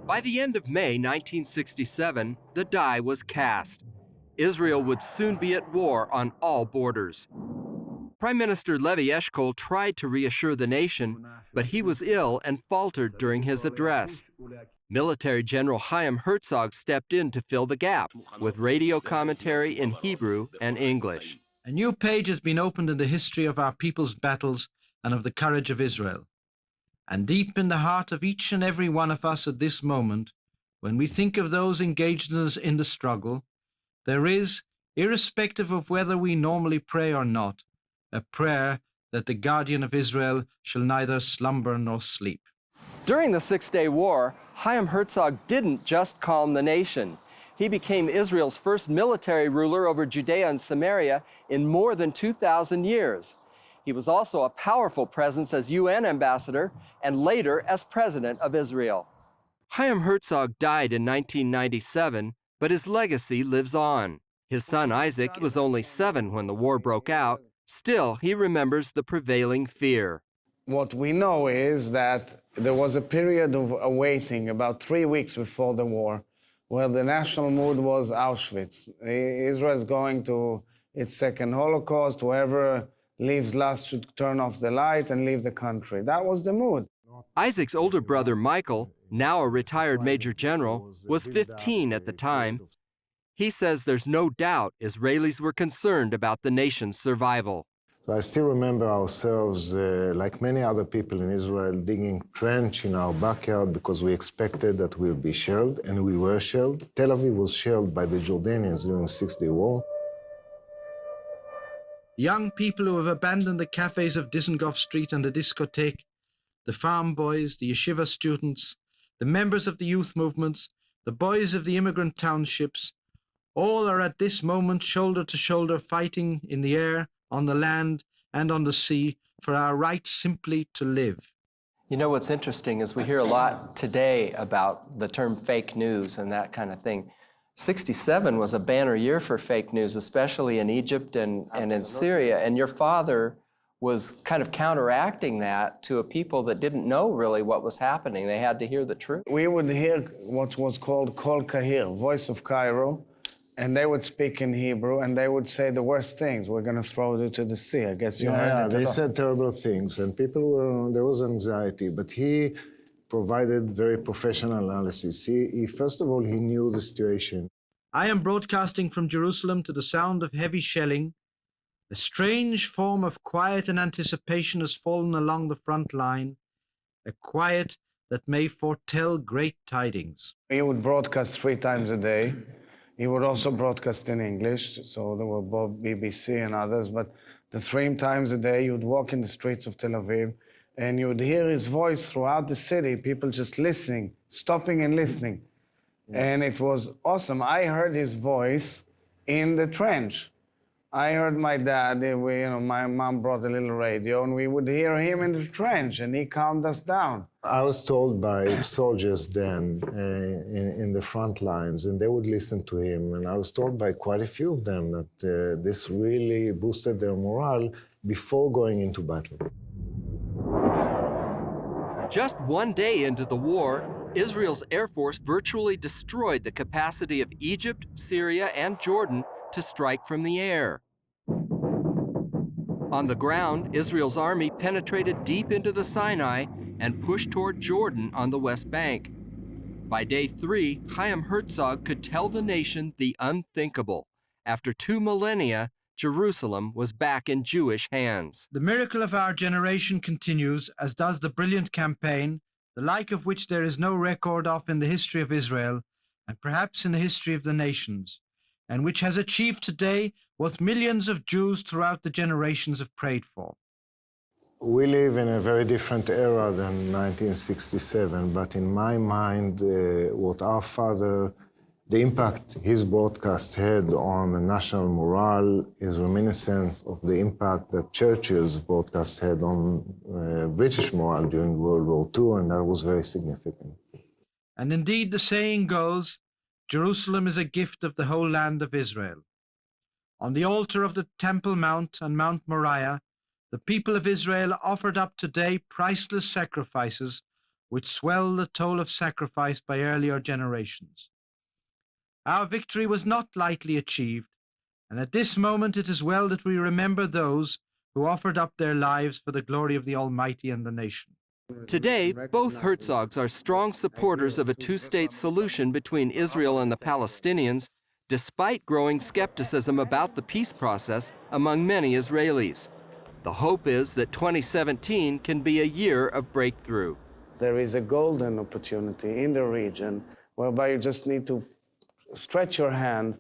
By the end of May 1967, the die was cast. Israel would soon be at war on all borders. Prime Minister Levi Eshkol tried to reassure the nation, but he was ill and faltered during his address. Military General Chaim Herzog stepped in to fill the gap with radio commentary in Hebrew and English. A new page has been opened in the history of our people's battles and of the courage of Israel. And deep in the heart of each and every one of us at this moment, when we think of those engaged in the struggle, there is, irrespective of whether we normally pray or not, a prayer that the guardian of Israel shall neither slumber nor sleep. During the Six-Day War, Chaim Herzog didn't just calm the nation. He became Israel's first military ruler over Judea and Samaria in more than 2,000 years. He was also a powerful presence as UN ambassador and later as president of Israel. Chaim Herzog died in 1997, but his legacy lives on. His son Isaac was only 7 when the war broke out. Still, he remembers the prevailing fear. What we know is that there was a period of awaiting about 3 weeks before the war, where the national mood was Auschwitz. Israel is going to its second Holocaust. Whoever leaves last should turn off the light and leave the country. That was the mood. Isaac's older brother Michael, now a retired major general, was 15 at the time. He says there's no doubt Israelis were concerned about the nation's survival. So I still remember ourselves, like many other people in Israel, digging trench in our backyard because we expected that we'll be shelled, and we were shelled. Tel Aviv was shelled by the Jordanians during the Six-Day War. Young people who have abandoned the cafes of Dizengoff Street and the discotheque, the farm boys, the yeshiva students, the members of the youth movements, the boys of the immigrant townships, all are at this moment shoulder to shoulder fighting in the air, on the land, and on the sea for our right simply to live. You know what's interesting is we hear a lot today about the term fake news and that kind of thing. 67 was a banner year for fake news, especially in Egypt and in Syria. And your father was kind of counteracting that to a people that didn't know really what was happening. They had to hear the truth. We would hear what was called Kol Kahir, Voice of Cairo, and they would speak in Hebrew, and they would say the worst things. We're going to throw you to the sea. I guess you heard it. They said terrible things, and there was anxiety, but he provided very professional analysis. He first of all, he knew the situation. I am broadcasting from Jerusalem to the sound of heavy shelling. A strange form of quiet and anticipation has fallen along the front line, a quiet that may foretell great tidings. He would broadcast 3 times a day. He would also broadcast in English, so there were both BBC and others, but the 3 times a day you would walk in the streets of Tel Aviv and you would hear his voice throughout the city, people just listening, stopping and listening. Yeah. And it was awesome. I heard his voice in the trench. I heard my dad, my mom brought a little radio, and we would hear him in the trench, and he calmed us down. I was told by soldiers then in the front lines, and they would listen to him, and I was told by quite a few of them that this really boosted their morale before going into battle. Just 1 day into the war, Israel's Air Force virtually destroyed the capacity of Egypt, Syria, and Jordan to strike from the air. On the ground, Israel's army penetrated deep into the Sinai and pushed toward Jordan on the West Bank. By day 3, Chaim Herzog could tell the nation the unthinkable. After 2 millennia, Jerusalem was back in Jewish hands. The miracle of our generation continues, as does the brilliant campaign, the like of which there is no record of in the history of Israel, and perhaps in the history of the nations, and which has achieved today what millions of Jews throughout the generations have prayed for. We live in a very different era than 1967, but in my mind, what our father, the impact his broadcast had on the national morale is reminiscent of the impact that Churchill's broadcast had on British morale during World War II, and that was very significant. And indeed, the saying goes, Jerusalem is a gift of the whole land of Israel. On the altar of the Temple Mount and Mount Moriah, the people of Israel offered up today priceless sacrifices which swell the toll of sacrifice by earlier generations. Our victory was not lightly achieved, and at this moment it is well that we remember those who offered up their lives for the glory of the Almighty and the nation. Today, both Herzogs are strong supporters of a two-state solution between Israel and the Palestinians, despite growing skepticism about the peace process among many Israelis. The hope is that 2017 can be a year of breakthrough. There is a golden opportunity in the region whereby you just need to stretch your hand,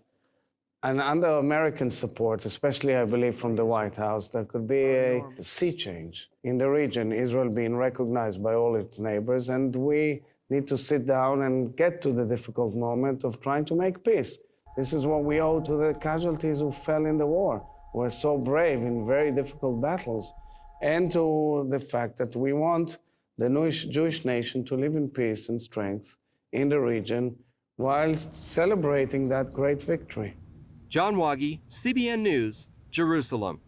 and under American support, especially I believe from the White House, there could be a sea change in the region, Israel being recognized by all its neighbors, and we need to sit down and get to the difficult moment of trying to make peace. This is what we owe to the casualties who fell in the war, who were so brave in very difficult battles, and to the fact that we want the Jewish nation to live in peace and strength in the region whilst celebrating that great victory. John Waage, CBN News, Jerusalem.